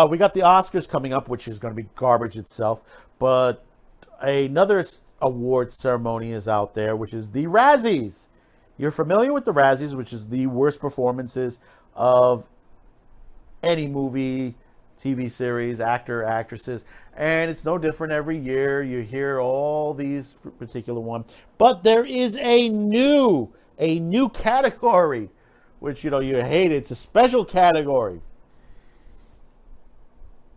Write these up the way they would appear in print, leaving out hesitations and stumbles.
We got the Oscars coming up, which is going to be garbage itself. But another award ceremony is out there, which is the Razzies. You're familiar with the Razzies, which is the worst performances of any movie, TV series, actor, actresses. And it's no different every year. You hear all these particular ones. But there is a new category, which, you hate it. It's a special category.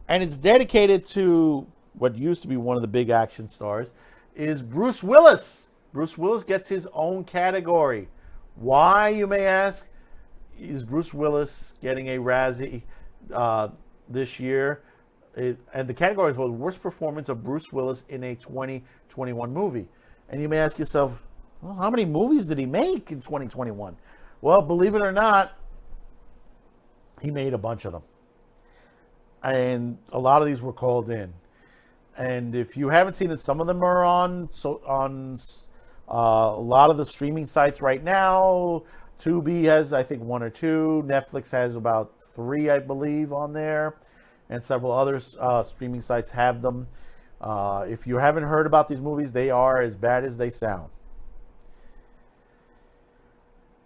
And it's dedicated to what used to be one of the big action stars, is Bruce Willis. Bruce Willis gets his own category. Why, you may ask, is Bruce Willis getting a Razzie this year? And the category is called Worst Performance of Bruce Willis in a 2021 Movie. And you may ask yourself, well, how many movies did he make in 2021? Well, believe it or not, he made a bunch of them. And a lot of these were called in. And if you haven't seen it, some of them are on a lot of the streaming sites right now. Tubi has, I think, 1 or 2. Netflix has about 3, I believe, on there. And several other streaming sites have them. If you haven't heard about these movies, they are as bad as they sound.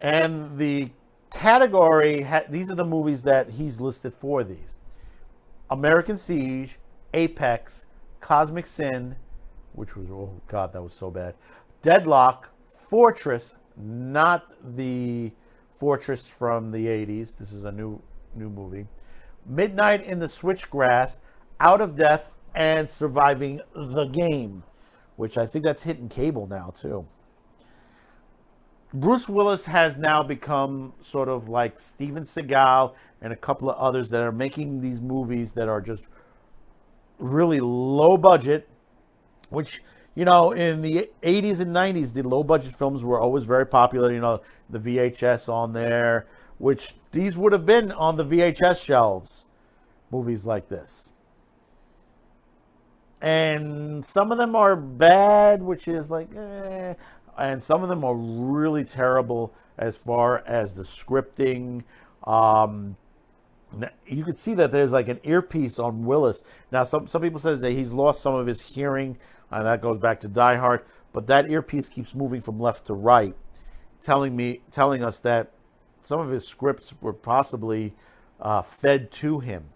And the category, these are the movies that he's listed for these. American Siege, Apex, Cosmic Sin, which was, oh God, that was so bad. Deadlock, Fortress, not the Fortress from the 80s. This is a new movie. Midnight in the Switchgrass, Out of Death, and Surviving the Game, which I think that's hitting cable now too. Bruce Willis has now become sort of like Steven Seagal and a couple of others that are making these movies that are just really low budget, which, in the 80s and 90s, the low budget films were always very popular. The VHS on there, which these would have been on the VHS shelves, movies like this. And some of them are bad, which is like, and some of them are really terrible as far as the scripting. You can see that there's like an earpiece on Willis. Now, some people say that he's lost some of his hearing, and that goes back to Die Hard. But that earpiece keeps moving from left to right, telling us that some of his scripts were possibly fed to him.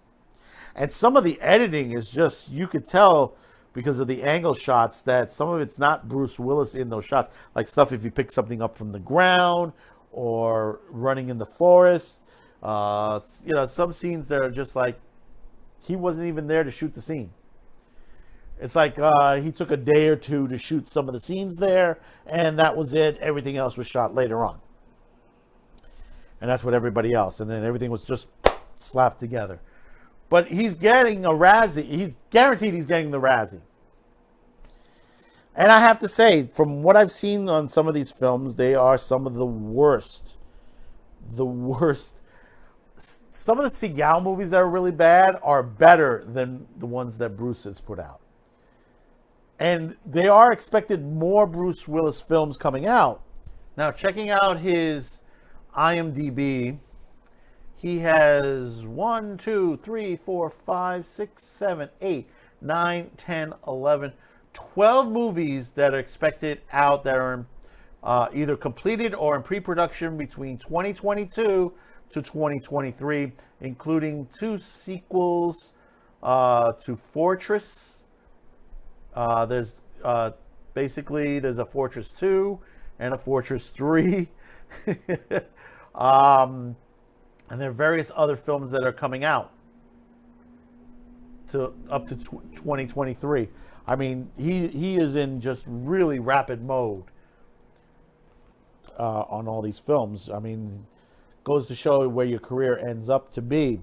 And some of the editing is just, you could tell because of the angle shots that some of it's not Bruce Willis in those shots. Like stuff if you pick something up from the ground or running in the forest. Some scenes that are just like, he wasn't even there to shoot the scene. It's like he took a day or two to shoot some of the scenes there, and that was it. Everything else was shot later on. And that's what everybody else. And then everything was just slapped together. But he's getting a Razzie. He's guaranteed he's getting the Razzie. And I have to say, from what I've seen on some of these films, they are some of the worst. The worst. Some of the Seagal movies that are really bad are better than the ones that Bruce has put out. And they are expected more Bruce Willis films coming out. Now, checking out his IMDb, he has 1, 2, 3, 4, 5, 6, 7, 8, 9, 10, 11, 12 movies that are expected out that are either completed or in pre-production between 2022 to 2023, including 2 sequels to Fortress. There's a Fortress 2 and a Fortress 3. And there are various other films that are coming out up to 2023. I mean, he is in just really rapid mode on all these films. I mean, goes to show where your career ends up to be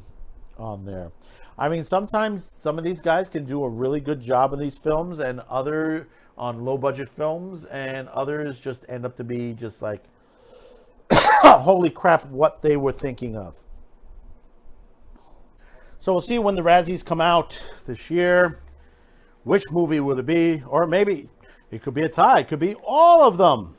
on there. I mean, sometimes some of these guys can do a really good job in these films, and other on low budget films, and others just end up to be just like, holy crap, what they were thinking of. So we'll see when the Razzies come out this year. Which movie will it be? Or maybe it could be a tie. It could be all of them.